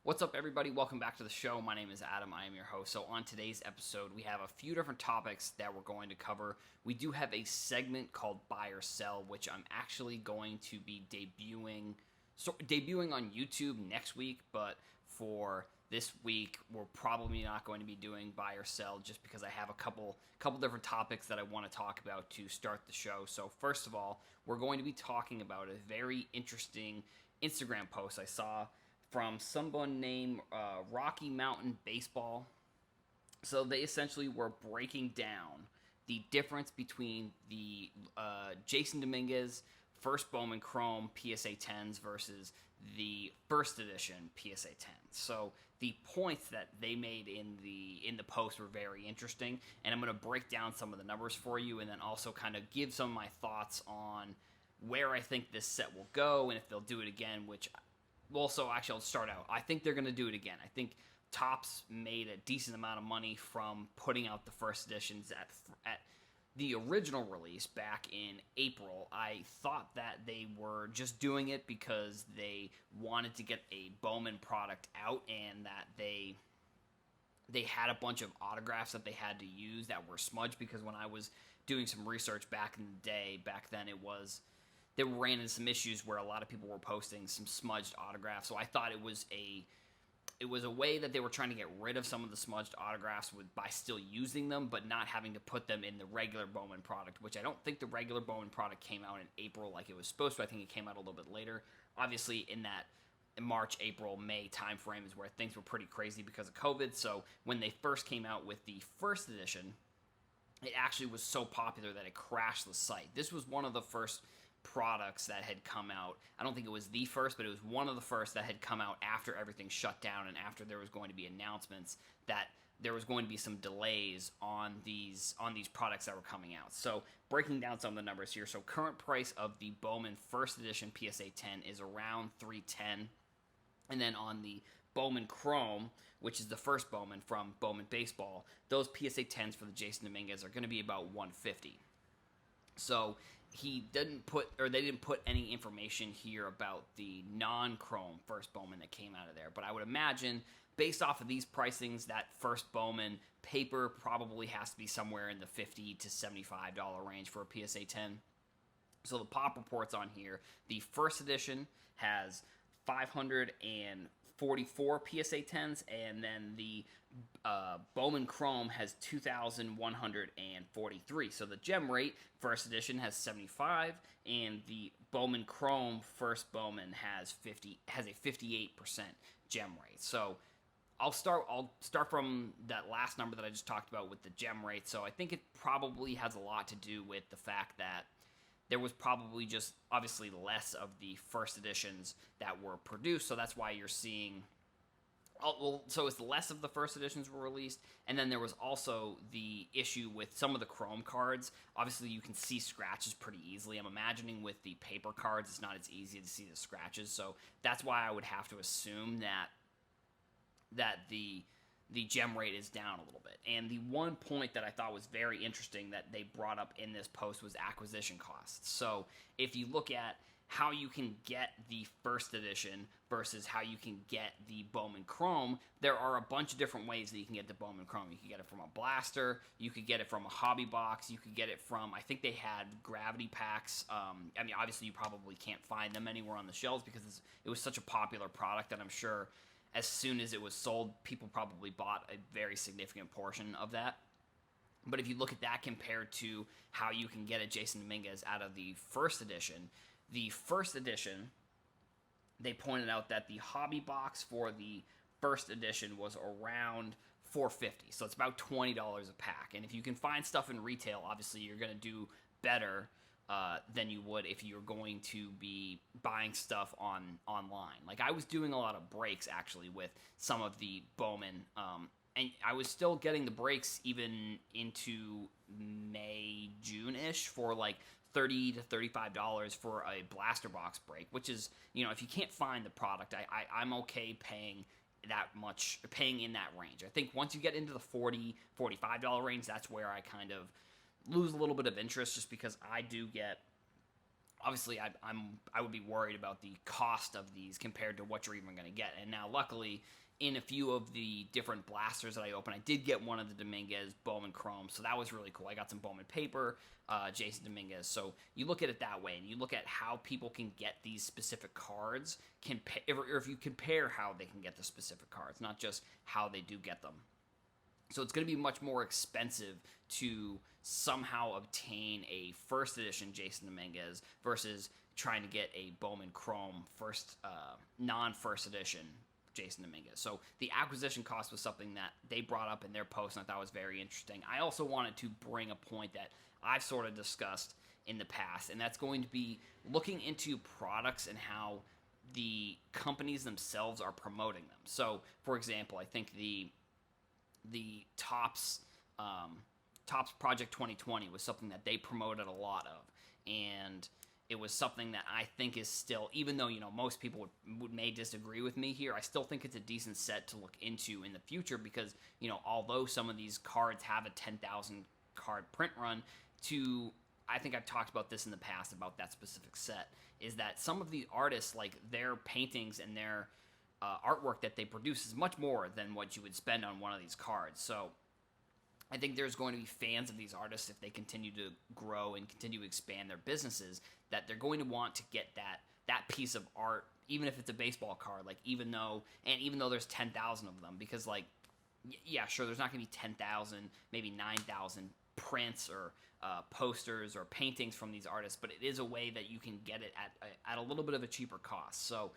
What's up, everybody? Welcome back to the show. My name is Adam. I am your host. So, on today's episode, we have a few different topics that we're going to cover. We do have a segment called Buy or Sell, which I'm actually going to be debuting on YouTube next week. But for this week, we're probably not going to be doing Buy or Sell just because I have a couple different topics that I want to talk about to start the show. So, first of all, we're going to be talking about a very interesting Instagram post I saw from someone named Rocky Mountain Baseball. So they essentially were breaking down the difference between the Jason Dominguez first Bowman Chrome PSA 10s versus the first edition PSA 10s. So the points that they made in the post were very interesting, and I'm going to break down some of the numbers for you, and then also kind of give some of my thoughts on where I think this set will go and if they'll do it again, which also, actually, I'll start out. I think they're going to do it again. I think Topps made a decent amount of money from putting out the first editions at the original release back in April. I thought that they were just doing it because they wanted to get a Bowman product out and that they had a bunch of autographs that they had to use that were smudged, because when I was doing some research back in the day, back then they ran into some issues where a lot of people were posting some smudged autographs. So I thought it was a way that they were trying to get rid of some of the smudged autographs by still using them, but not having to put them in the regular Bowman product, which I don't think the regular Bowman product came out in April like it was supposed to. I think it came out a little bit later. Obviously, in that March, April, May timeframe is where things were pretty crazy because of COVID. So when they first came out with the first edition, it actually was so popular that it crashed the site. This was one of the first products that had come out. I don't think it was the first, but it was one of the first that had come out after everything shut down and after there was going to be announcements that there was going to be some delays on these products that were coming out. So breaking down some of the numbers here. So current price of the Bowman first edition PSA 10 is around $310. And then on the Bowman Chrome, which is the first Bowman from Bowman Baseball, those PSA 10s for the Jason Dominguez are going to be about $150. So they didn't put any information here about the non-Chrome first Bowman that came out of there. But I would imagine, based off of these pricings, that first Bowman paper probably has to be somewhere in the $50 to $75 range for a PSA 10. So the pop reports on here, the first edition has 544 PSA 10s, and then the Bowman Chrome has 2,143. So the gem rate, first edition, has 75, and the Bowman Chrome first Bowman has a 58% gem rate. So I'll start from that last number that I just talked about with the gem rate. So I think it probably has a lot to do with the fact that there was probably just obviously less of the first editions that were produced, so that's why you're seeing. So it's less of the first editions were released, and then there was also the issue with some of the Chrome cards. Obviously, you can see scratches pretty easily. I'm imagining with the paper cards, it's not as easy to see the scratches, so that's why I would have to assume that the gem rate is down a little bit. And the one point that I thought was very interesting that they brought up in this post was acquisition costs. So if you look at how you can get the first edition versus how you can get the Bowman Chrome, there are a bunch of different ways that you can get the Bowman Chrome. You can get it from a blaster, you could get it from a hobby box, you could get it from, I think they had gravity packs. I mean, obviously you probably can't find them anywhere on the shelves because it was such a popular product that I'm sure as soon as it was sold, people probably bought a very significant portion of that. But if you look at that compared to how you can get a Jason Dominguez out of the first edition, they pointed out that the hobby box for the first edition was around $450. So it's about $20 a pack. And if you can find stuff in retail, obviously you're going to do better than you would if you're going to be buying stuff online. Like I was doing a lot of breaks actually with some of the Bowman, and I was still getting the breaks even into May, June-ish for like $30 to $35 for a blaster box break, which is, if you can't find the product, I'm okay paying that much, paying in that range. I think once you get into the $40, $45 range, that's where I kind of lose a little bit of interest, just because I do get obviously I would be worried about the cost of these compared to what you're even going to get. And now, luckily, in a few of the different blasters that I opened, I did get one of the Dominguez Bowman Chrome, so that was really cool. I got some Bowman paper, Jason Dominguez. So you look at it that way, and you look at how people can get these specific cards, or if you compare how they can get the specific cards, not just how they do get them. So it's going to be much more expensive to somehow obtain a first edition Jason Dominguez versus trying to get a Bowman Chrome non-first edition Jason Dominguez. So the acquisition cost was something that they brought up in their post, and I thought was very interesting. I also wanted to bring a point that I've sort of discussed in the past, and that's going to be looking into products and how the companies themselves are promoting them. So, for example, I think the Topps Project 2020 was something that they promoted a lot of, and it was something that I think is still, even though most people may disagree with me here, I still think it's a decent set to look into in the future because although some of these cards have a 10,000 card print run, I think I've talked about this in the past about that specific set, is that some of the artists, like their paintings and their artwork that they produce is much more than what you would spend on one of these cards. So I think there's going to be fans of these artists, if they continue to grow and continue to expand their businesses, that they're going to want to get that piece of art, even if it's a baseball card, even though there's 10,000 of them, because yeah, sure, there's not going to be 10,000, maybe 9,000 prints or posters or paintings from these artists, but it is a way that you can get it at a little bit of a cheaper cost. So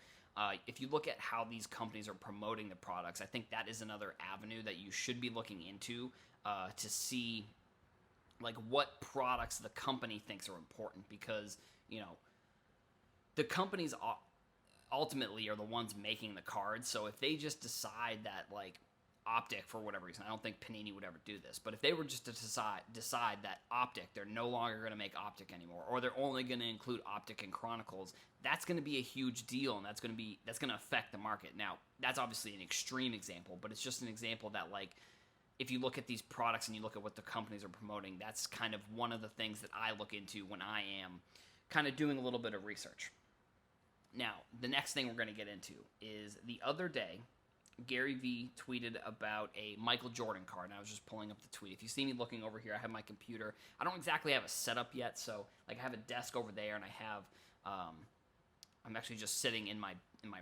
if you look at how these companies are promoting the products, I think that is another avenue that you should be looking into to see what products the company thinks are important, because the companies ultimately are the ones making the cards. So if they just decide that Optic, for whatever reason, I don't think Panini would ever do this, but if they were just to decide that Optic, they're no longer going to make Optic anymore, or they're only going to include Optic and Chronicles, that's going to be a huge deal, and that's going to affect the market. Now, that's obviously an extreme example, but it's just an example that if you look at these products and you look at what the companies are promoting, that's kind of one of the things that I look into when I am kind of doing a little bit of research. Now, the next thing we're going to get into is the other day, Gary V tweeted about a Michael Jordan card, and I was just pulling up the tweet. If you see me looking over here, I have my computer. I don't exactly have a setup yet, so I have a desk over there, and I have I'm actually just sitting in my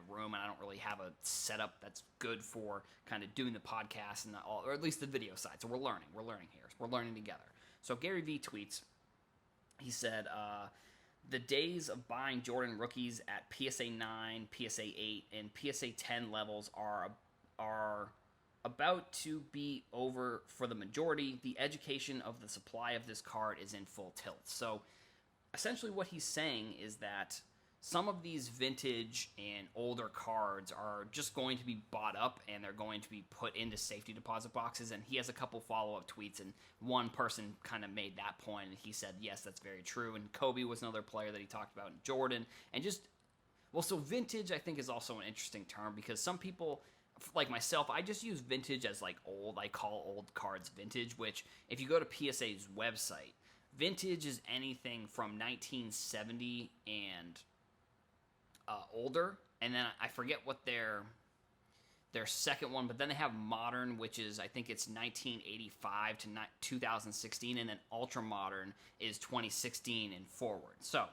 room, and I don't really have a setup that's good for kind of doing the podcast and all, or at least the video side. So we're learning here. We're learning together. So Gary V tweets. He said, the days of buying Jordan rookies at PSA 9, PSA 8, and PSA 10 levels are about to be over for the majority. The education of the supply of this card is in full tilt. So essentially what he's saying is that some of these vintage and older cards are just going to be bought up, and they're going to be put into safety deposit boxes. And he has a couple follow-up tweets, and one person kind of made that point, and he said, yes, that's very true. And Kobe was another player that he talked about, and Jordan. And so vintage, I think, is also an interesting term, because some people, like myself, I just use vintage as old. I call old cards vintage, which if you go to PSA's website, vintage is anything from 1970 and older, and then I forget what their second one, but then they have modern, which is, I think it's 1985 to 2016, and then ultra modern is 2016 and forward. So,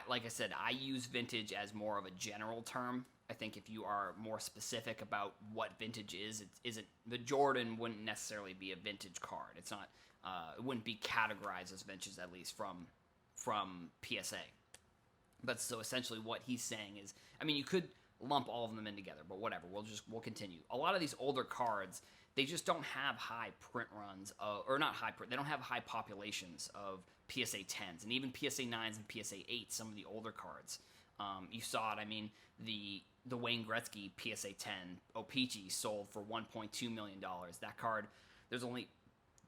like I said, I use vintage as more of a general term. I think if you are more specific about what vintage is, the Jordan wouldn't necessarily be a vintage card. It's not. It wouldn't be categorized as vintage, at least from PSA. But so essentially what he's saying is, you could lump all of them in together, but whatever, we'll continue. A lot of these older cards, they just don't have high print runs, they don't have high populations of PSA 10s, and even PSA 9s and PSA 8s, some of the older cards. You saw it, the Wayne Gretzky PSA 10 O-Pee-Chee sold for $1.2 million. That card, there's only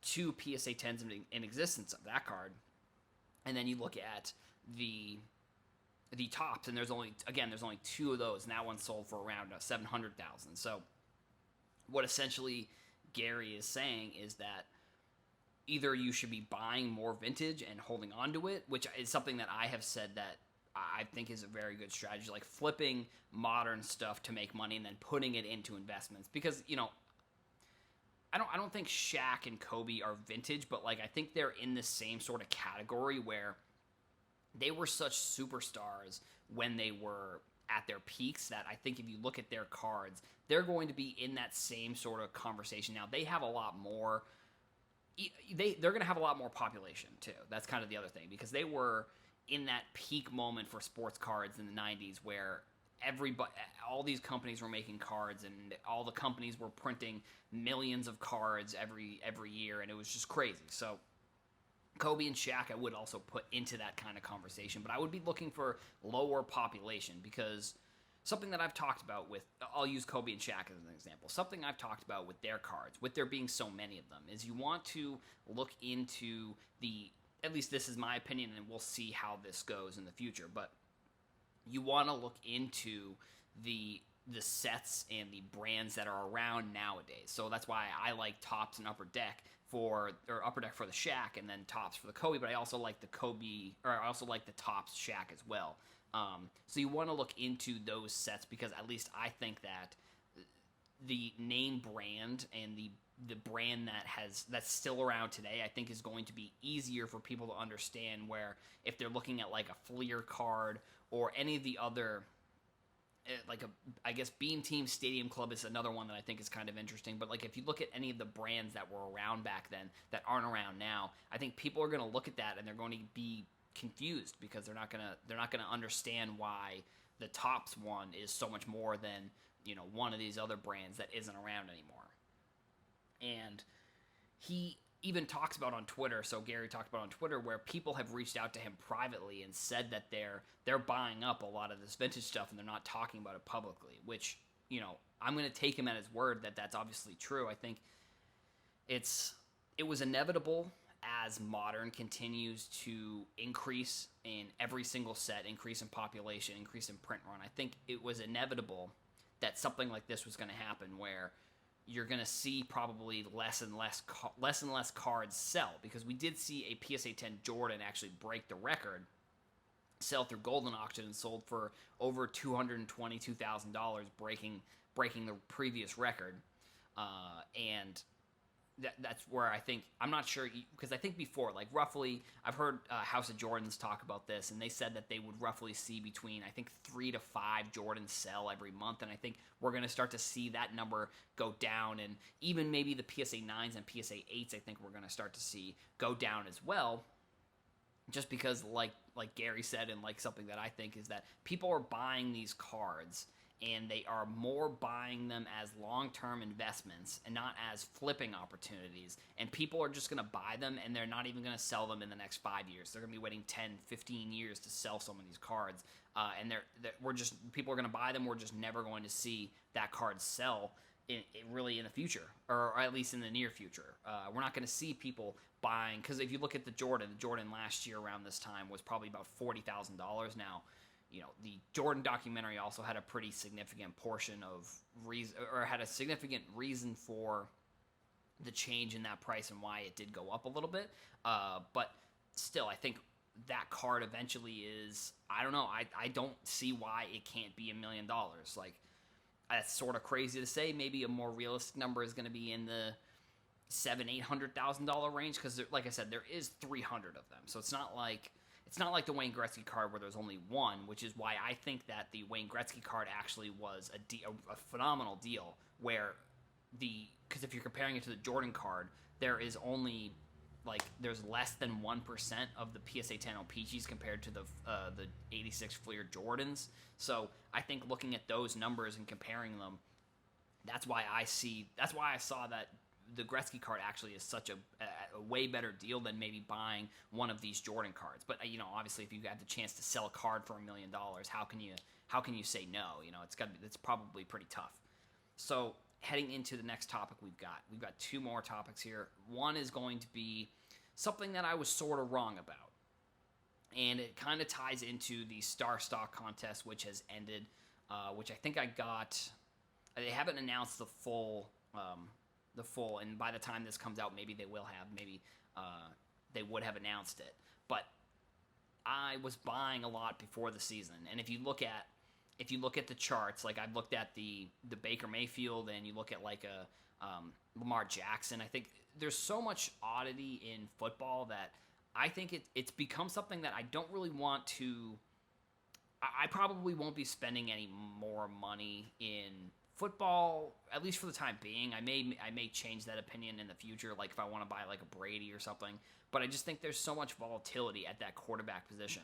2 PSA 10s in existence of that card. And then you look at the Topps, and there's only 2 of those, and that one sold for around 700,000. So what essentially Gary is saying is that either you should be buying more vintage and holding on to it, which is something that I have said that I think is a very good strategy, like flipping modern stuff to make money and then putting it into investments. Because, I don't think Shaq and Kobe are vintage, but like I think they're in the same sort of category where they were such superstars when they were at their peaks that I think if you look at their cards, they're going to be in that same sort of conversation. Now, they have a lot more they're going to have a lot more population too. That's kind of the other thing, because they were in that peak moment for sports cards in the 90s where all these companies were making cards, and all the companies were printing millions of cards every year, and it was just crazy. So Kobe and Shaq I would also put into that kind of conversation, but I would be looking for lower population, because something that I've talked about I'll use Kobe and Shaq as an example. Something I've talked about with their cards, with there being so many of them, is you want to look into at least this is my opinion, and we'll see how this goes in the future, but you want to look into the sets and the brands that are around nowadays. So that's why I like Topps and Upper Deck for the Shaq, and then Topps for the Kobe, but I also like the Topps Shaq as well. So you want to look into those sets, because at least I think that the name brand and the brand that's still around today, I think is going to be easier for people to understand, where if they're looking at like a Fleer card or any of the other, I guess Beam Team Stadium Club is another one that I think is kind of interesting. But like if you look at any of the brands that were around back then that aren't around now, I think people are going to look at that and they're going to be confused, because they're not gonna understand why the Topps one is so much more than one of these other brands that isn't around anymore. And he even talks about on Twitter, so Gary talked about on Twitter, where people have reached out to him privately and said that they're buying up a lot of this vintage stuff and they're not talking about it publicly, which, I'm going to take him at his word that that's obviously true. I think it was inevitable as modern continues to increase in every single set, increase in population, increase in print run. I think it was inevitable that something like this was going to happen, where you're going to see probably less and less cards sell, because we did see a PSA 10 Jordan actually break the record, sell through Golden Auction, and sold for over $222,000, breaking the previous record. And that's where I think, I'm not sure, because I think before, like roughly, I've heard House of Jordans talk about this, and they said that they would roughly see between, I think, 3 to 5 Jordans sell every month, and I think we're going to start to see that number go down, and even maybe the PSA 9s and PSA 8s, I think we're going to start to see go down as well, just because, like Gary said, and like something that I think is that people are buying these cards, and they are more buying them as long-term investments and not as flipping opportunities. And people are just going to buy them, and they're not even going to sell them in the next 5 years. They're going to be waiting 10, 15 years to sell some of these cards. And people are going to buy them. We're just never going to see that card sell really in the future, or at least in the near future. We're not going to see people buying, because if you look at the Jordan last year around this time was probably about $40,000 now. The Jordan documentary also had a pretty significant portion of had a significant reason for the change in that price and why it did go up a little bit. But still, I think that card eventually is, I don't know, I don't see why it can't be $1 million. Like, that's sort of crazy to say. Maybe a more realistic number is going to be in the $700,000-$800,000 range, because like I said, there is 300 of them. So it's not like the Wayne Gretzky card where there's only one, which is why I think that the Wayne Gretzky card actually was a phenomenal deal, because if you're comparing it to the Jordan card, there is only, there's less than 1% of the PSA 10 OPGs compared to the 86 Fleer Jordans. So I think looking at those numbers and comparing them, that's why I saw that the Gretzky card actually is such a way better deal than maybe buying one of these Jordan cards. But obviously, if you have the chance to sell a card for $1 million, how can you say no? It's probably pretty tough. So heading into the next topic, we've got 2 more topics here. One is going to be something that I was sort of wrong about, and it kind of ties into the Star Stock contest, which has ended, which I think I got. They haven't announced the full the full, and by the time this comes out, maybe they will have, maybe they would have announced it. But I was buying a lot before the season, and if you look at the charts, like I've looked at the Baker Mayfield, and you look at like a Lamar Jackson, I think there's so much oddity in football that I think it's become something that I don't really want to. I probably won't be spending any more money in football, at least for the time being. I may change that opinion in the future, like if I want to buy like a Brady or something. But I just think there's so much volatility at that quarterback position.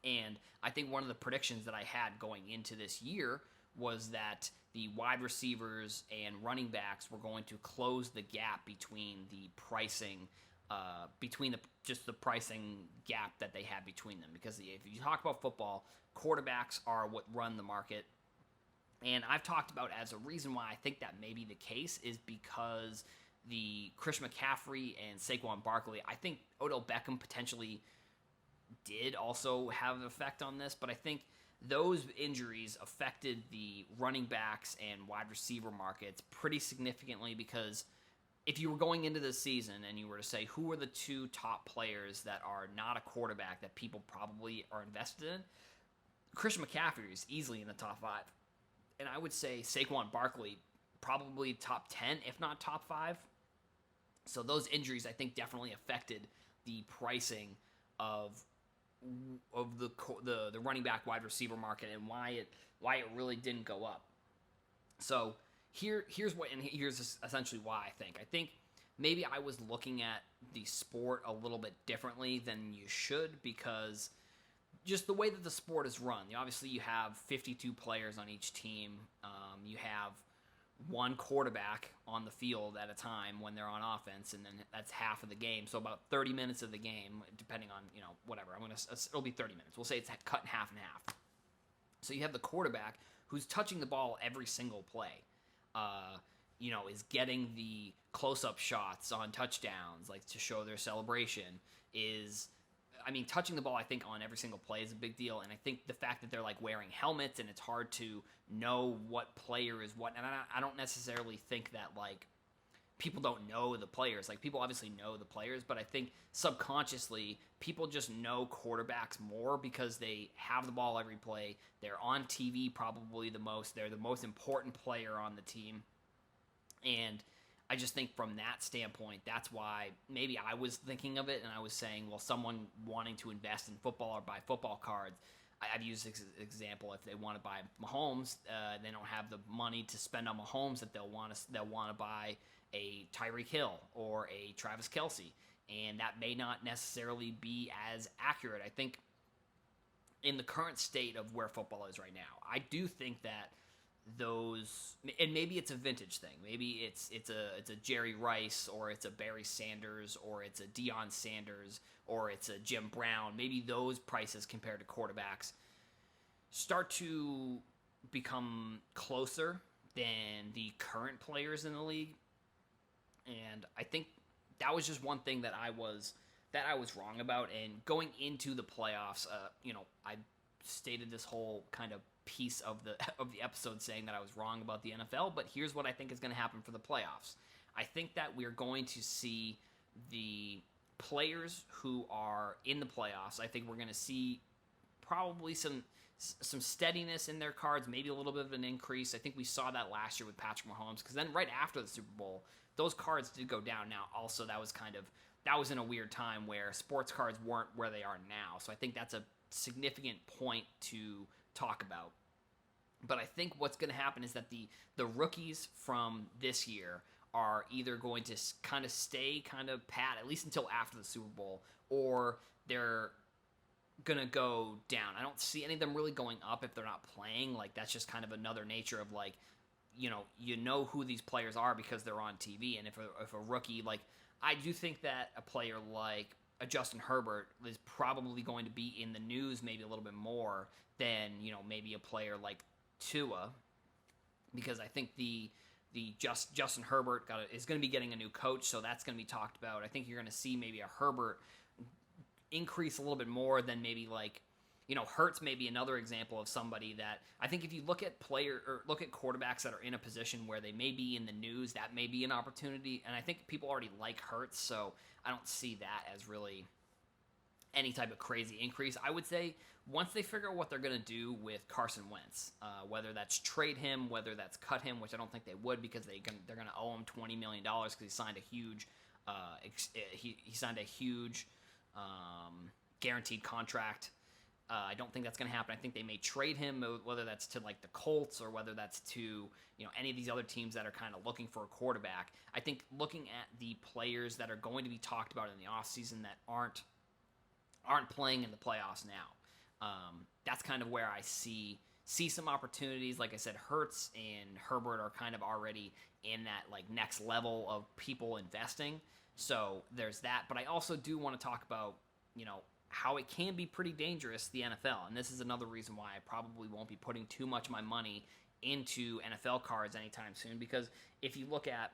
And I think one of the predictions that I had going into this year was that the wide receivers and running backs were going to close the gap between the pricing, just the pricing gap that they had between them. Because if you talk about football, quarterbacks are what run the market. And I've talked about as a reason why I think that may be the case is because the Christian McCaffrey and Saquon Barkley, I think Odell Beckham potentially did also have an effect on this, but I think those injuries affected the running backs and wide receiver markets pretty significantly, because if you were going into the season and you were to say who are the two top players that are not a quarterback that people probably are invested in, Christian McCaffrey is easily in the top 5. And I would say Saquon Barkley probably top 10, if not top 5. So those injuries, I think, definitely affected the pricing of the running back wide receiver market and why it really didn't go up. So here's essentially why I think maybe I was looking at the sport a little bit differently than you should, because just the way that the sport is run. Obviously, you have 52 players on each team. You have one quarterback on the field at a time when they're on offense, and then that's half of the game. So about 30 minutes of the game, depending on, whatever. It'll be 30 minutes. We'll say it's cut in half and half. So you have the quarterback who's touching the ball every single play. Is getting the close-up shots on touchdowns, like to show their celebration. Touching the ball, I think, on every single play is a big deal, and I think the fact that they're, like, wearing helmets and it's hard to know what player is what, and I don't necessarily think that, like, people don't know the players. Like, people obviously know the players, but I think subconsciously people just know quarterbacks more because they have the ball every play. They're on TV probably the most. They're the most important player on the team, and I just think from that standpoint, that's why maybe I was thinking of it, and I was saying, well, someone wanting to invest in football or buy football cards, I've used this example. If they want to buy Mahomes, they don't have the money to spend on Mahomes, that they'll want to buy a Tyreek Hill or a Travis Kelce, and that may not necessarily be as accurate. I think in the current state of where football is right now, I do think that those, and maybe it's a vintage thing. Maybe it's a Jerry Rice, or it's a Barry Sanders, or it's a Deion Sanders, or it's a Jim Brown. Maybe those prices compared to quarterbacks start to become closer than the current players in the league. And I think that was just one thing that I was wrong about. And going into the playoffs, I stated this whole kind of piece of the episode saying that I was wrong about the NFL, but here's what I think is going to happen for the playoffs. I think that we're going to see the players who are in the playoffs. I think we're going to see probably some steadiness in their cards, maybe a little bit of an increase. I think we saw that last year with Patrick Mahomes, because then right after the Super Bowl, those cards did go down. Now, also, that was in a weird time where sports cards weren't where they are now. So I think that's a significant point to talk about. But I think what's going to happen is that the rookies from this year are either going to kind of stay kind of pat, at least until after the Super Bowl, or they're going to go down. I don't see any of them really going up if they're not playing. Like, that's just kind of another nature of, like, you know who these players are because they're on TV. And if a rookie, like, I do think that a player like a Justin Herbert is probably going to be in the news maybe a little bit more than, maybe a player like Tua, because I think the Justin Herbert is going to be getting a new coach, so that's going to be talked about. I think you're going to see maybe a Herbert increase a little bit more than maybe like Hurts may be another example of somebody that I think if you look at quarterbacks that are in a position where they may be in the news, that may be an opportunity. And I think people already like Hurts, so I don't see that as really any type of crazy increase. I would say once they figure out what they're going to do with Carson Wentz, whether that's trade him, whether that's cut him, which I don't think they would because they're going to owe him $20 million because he signed a huge guaranteed contract. I don't think that's going to happen. I think they may trade him, whether that's to like the Colts or whether that's to any of these other teams that are kind of looking for a quarterback. I think looking at the players that are going to be talked about in the offseason that aren't playing in the playoffs now, that's kind of where I see some opportunities. Like I said, Hurts and Herbert are kind of already in that like next level of people investing. So there's that. But I also do want to talk about how it can be pretty dangerous, the NFL. And this is another reason why I probably won't be putting too much of my money into NFL cards anytime soon. Because if you look at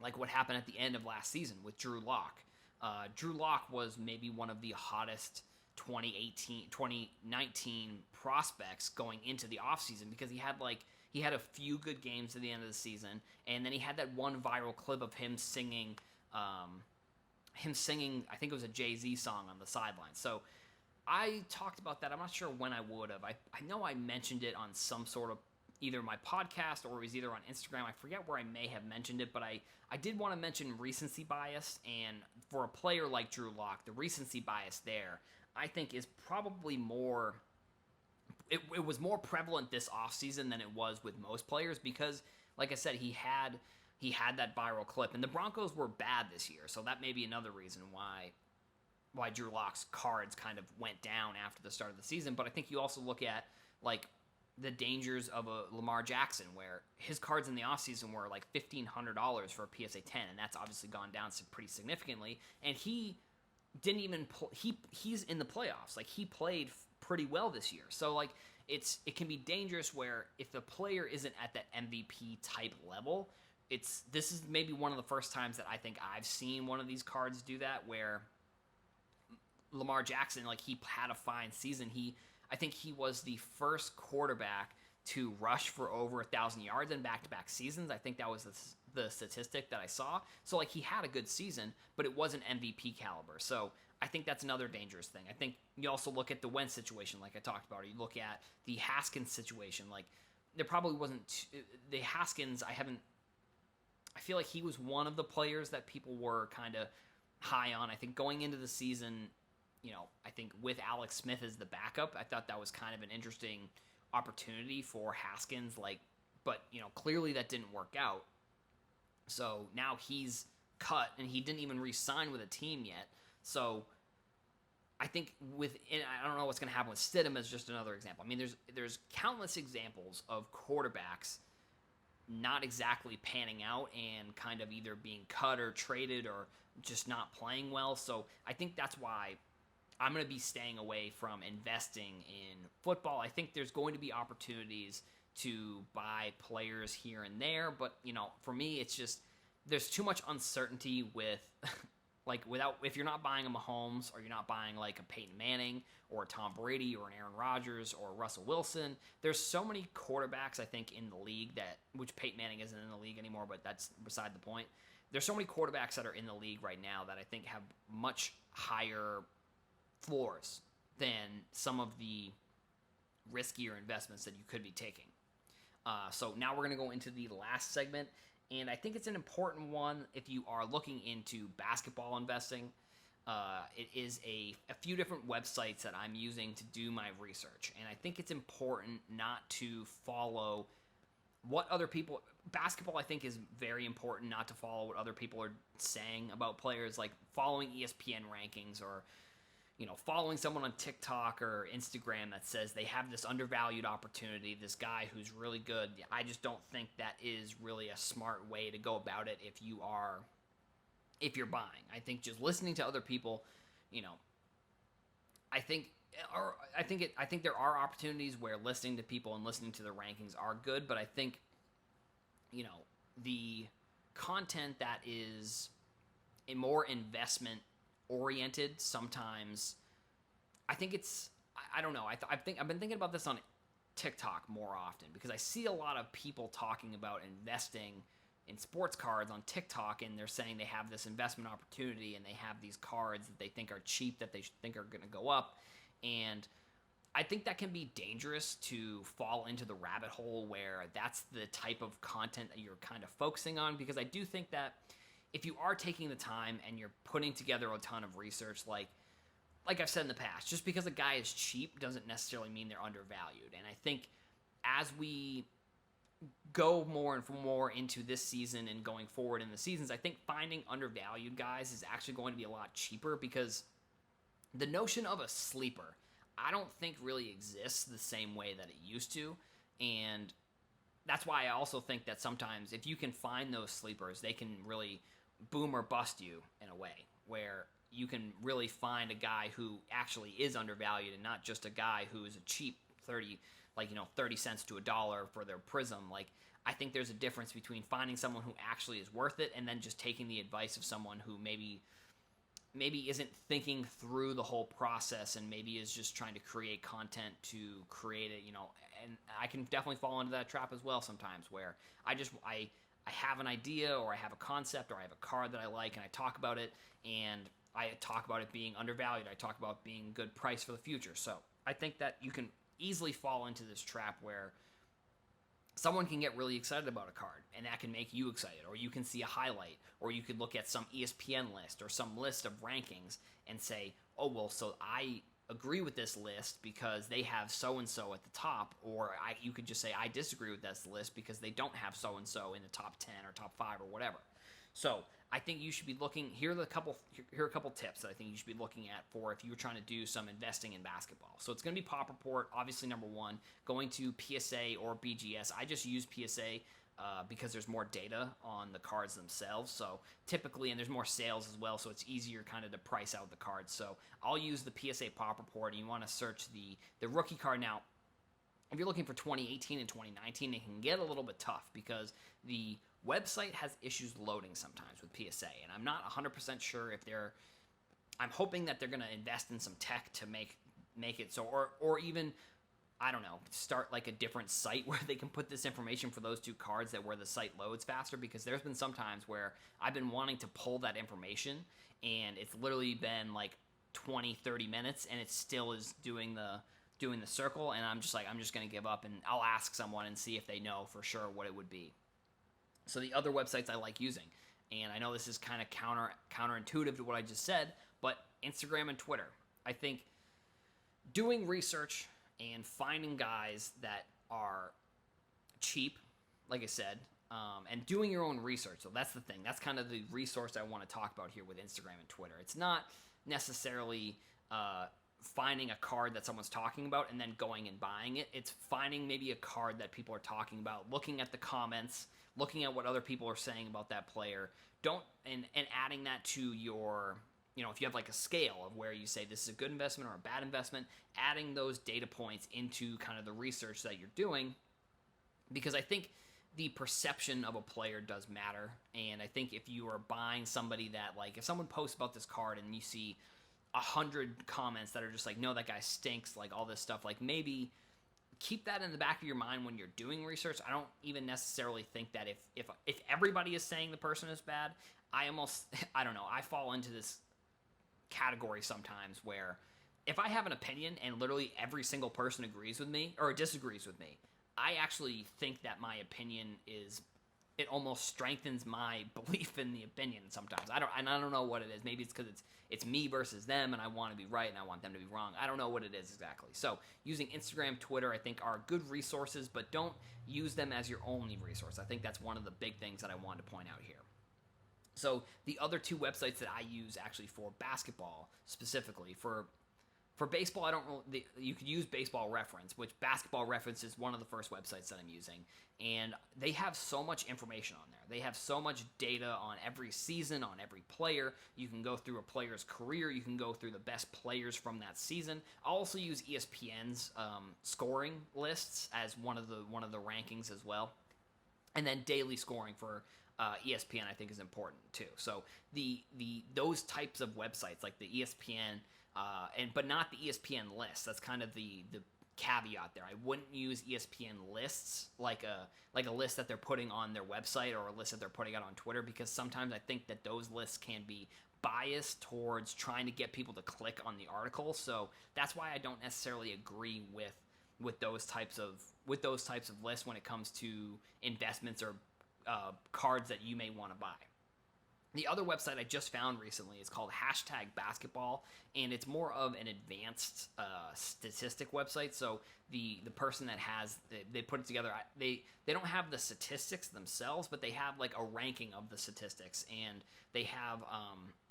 like what happened at the end of last season with Drew Lock, Drew Lock was maybe one of the hottest 2019 prospects going into the offseason because he had a few good games at the end of the season, and then he had that one viral clip of him singing, I think it was a Jay-Z song on the sideline. So I talked about that. I'm not sure when I would have. I know I mentioned it on some sort of either my podcast or it was either on Instagram. I forget where I may have mentioned it, but I did want to mention recency bias. And for a player like Drew Lock, the recency bias there, I think is probably more – it was more prevalent this offseason than it was with most players because, like I said, he had that viral clip. And the Broncos were bad this year, so that may be another reason why Drew Lock's cards kind of went down after the start of the season. But I think you also look at, like, the dangers of a Lamar Jackson, where his cards in the offseason were like $1,500 for a PSA 10, and that's obviously gone down pretty significantly. And he didn't even he's in the playoffs. Like, he played pretty well this year. So, like, it can be dangerous where if the player isn't at that MVP type level, this is maybe one of the first times that I think I've seen one of these cards do that, where Lamar Jackson, like, he had a fine season. I think he was the first quarterback to rush for over 1,000 yards in back-to-back seasons. I think that was the statistic that I saw. So, like, he had a good season, but it wasn't MVP caliber. So I think that's another dangerous thing. I think you also look at the Wentz situation, like I talked about, or you look at the Haskins situation. Like, there probably wasn't the Haskins. I feel like he was one of the players that people were kind of high on. I think going into the season, I think with Alex Smith as the backup, I thought that was kind of an interesting opportunity for Haskins. But clearly that didn't work out. So now he's cut, and he didn't even re-sign with a team yet. So I think I don't know what's going to happen with Stidham as just another example. I mean, there's countless examples of quarterbacks not exactly panning out and kind of either being cut or traded or just not playing well. So I think that's why I'm going to be staying away from investing in football. I think there's going to be opportunities to buy players here and there, but for me, it's just there's too much uncertainty with if you're not buying a Mahomes or you're not buying like a Peyton Manning or a Tom Brady or an Aaron Rodgers or Russell Wilson. There's so many quarterbacks I think in the league which Peyton Manning isn't in the league anymore, but that's beside the point. There's so many quarterbacks that are in the league right now that I think have much higher floors than some of the riskier investments that you could be taking. So now we're going to go into the last segment, and I think it's an important one if you are looking into basketball investing. It is a few different websites that I'm using to do my research, and I think it's important not to follow what other people... Basketball, I think, is very important not to follow what other people are saying about players, like following ESPN rankings or following someone on TikTok or Instagram that says they have this undervalued opportunity, this guy who's really good. I just don't think that is really a smart way to go about it if you're buying. I think just listening to other people, I think there are opportunities where listening to people and listening to their rankings are good, but I think the content that is a more investment oriented sometimes, I think I don't know. I've been thinking about this on TikTok more often because I see a lot of people talking about investing in sports cards on TikTok, and they're saying they have this investment opportunity and they have these cards that they think are cheap that they think are going to go up. And I think that can be dangerous to fall into the rabbit hole where that's the type of content that you're kind of focusing on, because I do think that if you are taking the time and you're putting together a ton of research, like I've said in the past, just because a guy is cheap doesn't necessarily mean they're undervalued. And I think as we go more and more into this season and going forward in the seasons, I think finding undervalued guys is actually going to be a lot cheaper, because the notion of a sleeper, I don't think really exists the same way that it used to. And that's why I also think that sometimes if you can find those sleepers, they can really boom or bust you in a way where you can really find a guy who actually is undervalued and not just a guy who is a cheap 30 cents to $1 for their prism. Like, I think there's a difference between finding someone who actually is worth it and then just taking the advice of someone who maybe isn't thinking through the whole process and maybe is just trying to create content to create it, and I can definitely fall into that trap as well sometimes, where I have an idea or I have a concept or I have a card that I like and I talk about it, and I talk about it being undervalued. I talk about being good price for the future. So I think that you can easily fall into this trap where someone can get really excited about a card and that can make you excited, or you can see a highlight, or you could look at some ESPN list or some list of rankings and say, oh, well, so I agree with this list because they have so-and-so at the top, or you could just say I disagree with this list because they don't have so-and-so in the top 10 or top 5 or whatever. So I think you should be looking. Here are a couple tips that I think you should be looking at for if you were trying to do some investing in basketball. So it's going to be Pop Report, obviously number one. Going to PSA or BGS. I just use PSA because there's more data on the cards themselves. So typically, and there's more sales as well, so it's easier kind of to price out the cards. So I'll use the PSA Pop Report, and you want to search the rookie card. Now, if you're looking for 2018 and 2019, it can get a little bit tough because the website has issues loading sometimes with PSA, and I'm not 100% sure if I'm hoping that they're going to invest in some tech to make it so, or even, I don't know, start like a different site where they can put this information for those two cards where the site loads faster, because there's been some times where I've been wanting to pull that information and it's literally been like 20-30 minutes and it still is doing the circle, and I'm just going to give up, and I'll ask someone and see if they know for sure what it would be. So the other websites I like using, and I know this is kind of counterintuitive to what I just said, but Instagram and Twitter. I think doing research and finding guys that are cheap, like I said, and doing your own research. So that's the thing. That's kind of the resource I want to talk about here with Instagram and Twitter. It's not necessarily finding a card that someone's talking about and then going and buying it. It's finding maybe a card that people are talking about, looking at the comments, looking at what other people are saying about that player, and adding that to your, if you have like a scale of where you say this is a good investment or a bad investment, adding those data points into kind of the research that you're doing, because I think the perception of a player does matter. And I think if you are buying somebody that, like, if someone posts about this card and you see 100 comments that are just like, no, that guy stinks, like all this stuff, like maybe keep that in the back of your mind when you're doing research. I don't even necessarily think that if everybody is saying the person is bad, I don't know, I fall into this category sometimes where if I have an opinion and literally every single person agrees with me or disagrees with me, I actually think that my opinion it almost strengthens my belief in the opinion sometimes. I don't know what it is. Maybe it's because it's me versus them, and I want to be right and I want them to be wrong. I don't know what it is exactly. So using Instagram, Twitter, I think are good resources, but don't use them as your only resource. I think that's one of the big things that I wanted to point out here. So the other two websites that I use actually for basketball specifically, for baseball, I don't really, you could use Baseball Reference, which Basketball Reference is one of the first websites that I'm using. And they have so much information on there. They have so much data on every season, on every player. You can go through a player's career. You can go through the best players from that season. I also use ESPN's scoring lists as one of the rankings as well. And then daily scoring for ESPN I think is important too. So those types of websites like the ESPN but not the ESPN list. That's kind of the caveat there. I wouldn't use ESPN lists like a list that they're putting on their website or a list that they're putting out on Twitter, because sometimes I think that those lists can be biased towards trying to get people to click on the article. So that's why I don't necessarily agree with those types of lists when it comes to investments or cards that you may want to buy. The other website I just found recently is called #basketball, and it's more of an advanced statistic website. So the person that they put it together, they don't have the statistics themselves, but they have like a ranking of the statistics, and they have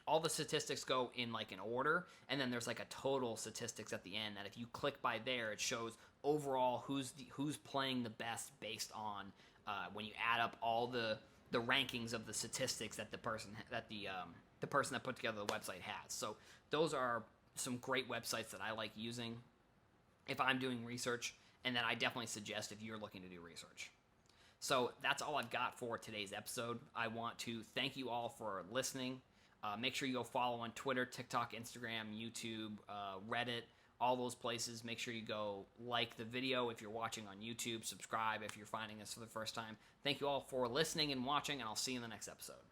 all the statistics go in like an order, and then there's like a total statistics at the end that if you click by there, it shows overall who's playing the best based on when you add up all the rankings of the statistics that the person that put together the website has. So those are some great websites that I like using if I'm doing research, and that I definitely suggest if you're looking to do research. So that's all I've got for today's episode. I want to thank you all for listening. Make sure you go follow on Twitter, TikTok, Instagram, YouTube, Reddit, all those places. Make sure you go like the video if you're watching on YouTube, subscribe if you're finding us for the first time. Thank you all for listening and watching, and I'll see you in the next episode.